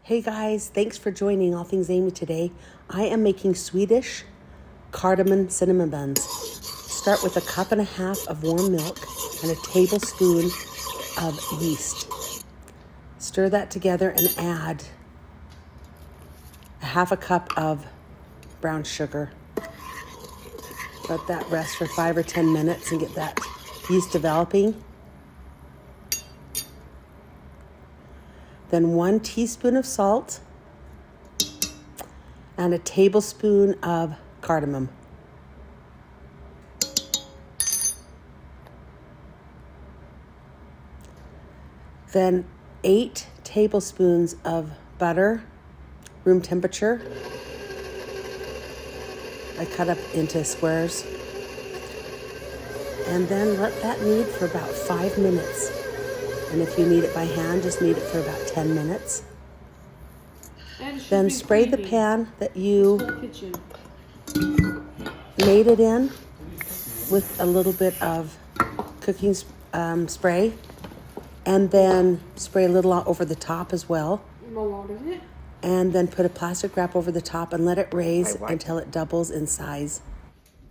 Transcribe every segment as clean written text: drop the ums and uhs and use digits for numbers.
Hey guys, thanks for joining All Things Amy today. I am making Swedish cardamom cinnamon buns. Start with 1.5 cups of warm milk and a tablespoon of yeast. Stir that together and add 1/2 cup of brown sugar. Let that rest for 5 or 10 minutes and get that yeast developing. Then 1 teaspoon of salt and a tablespoon of cardamom. Then 8 tablespoons of butter, room temperature. I cut up into squares. And then let that knead for about 5 minutes. And if you knead it by hand, just knead it for about 10 minutes. Then spray the pan that you made it in with a little bit of cooking spray. And then spray a little over the top as well. A lot of it. And then put a plastic wrap over the top and let it raise until it doubles in size.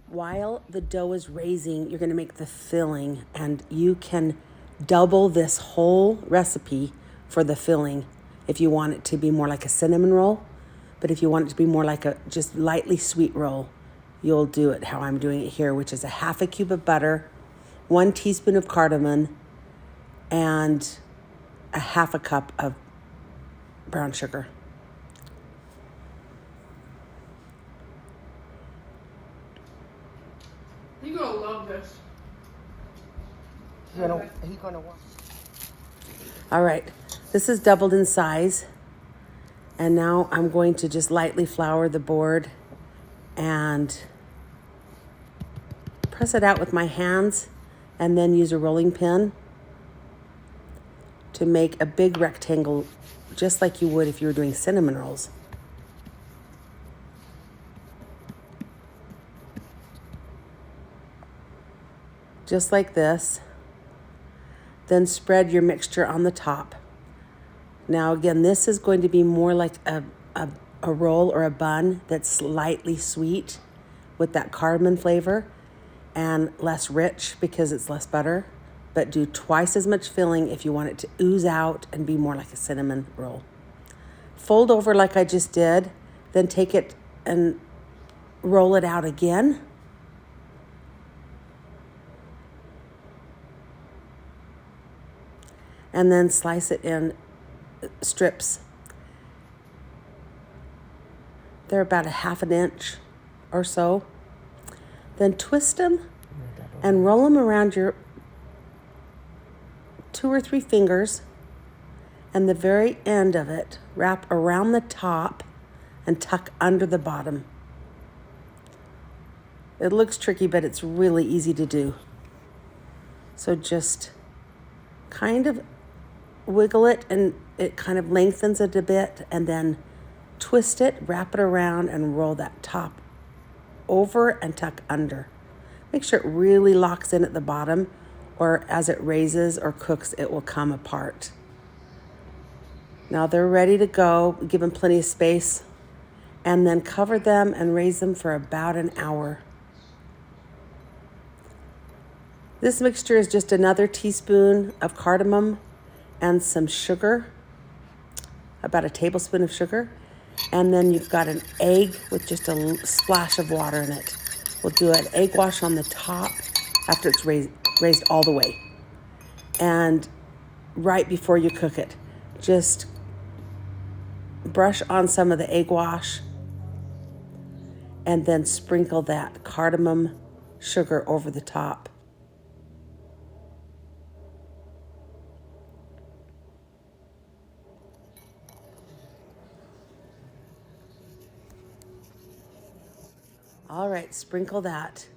While the dough is raising, you're going to make the filling, and you can double this whole recipe for the filling if you want it to be more like a cinnamon roll. But if you want it to be more like a just lightly sweet roll, you'll do it how I'm doing it here, which is 1/2 cube of butter, 1 teaspoon of cardamom, and 1/2 cup of brown sugar. You're gonna love this. He's gonna want. All right, this is doubled in size. And now I'm going to just lightly flour the board and press it out with my hands and then use a rolling pin to make a big rectangle, just like you would if you were doing cinnamon rolls. Just like this. Then spread your mixture on the top. Now again, this is going to be more like a roll or a bun that's slightly sweet with that cardamom flavor and less rich because it's less butter. But do twice as much filling if you want it to ooze out and be more like a cinnamon roll. Fold over like I just did, then take it and roll it out again. And then slice it in strips. They're about 1/2 inch or so. Then twist them and roll them around your 2 or 3 fingers, and the very end of it, wrap around the top and tuck under the bottom. It looks tricky, but it's really easy to do. So just kind of wiggle it and it kind of lengthens it a bit, and then twist it, wrap it around, and roll that top over and tuck under. Make sure it really locks in at the bottom, or as it raises or cooks, it will come apart. Now they're ready to go. Give them plenty of space, and then cover them and raise them for about an hour. This mixture is just another teaspoon of cardamom and some sugar, about a tablespoon of sugar. And then you've got an egg with just a splash of water in it. We'll do an egg wash on the top after it's raised all the way. And right before you cook it, just brush on some of the egg wash and then sprinkle that cardamom sugar over the top. All right, sprinkle that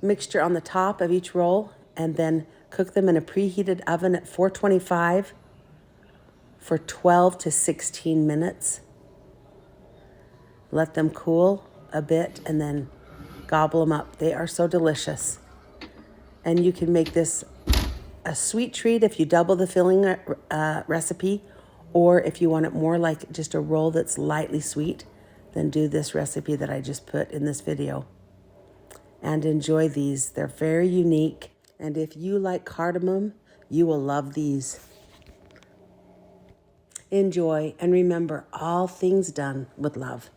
mixture on the top of each roll and then cook them in a preheated oven at 425 for 12 to 16 minutes. Let them cool a bit and then gobble them up. They are so delicious. And you can make this a sweet treat if you double the filling recipe, Or if you want it more like just a roll that's lightly sweet, then do this recipe that I just put in this video. And enjoy these. They're very unique. And if you like cardamom, you will love these. Enjoy, and remember, all things done with love.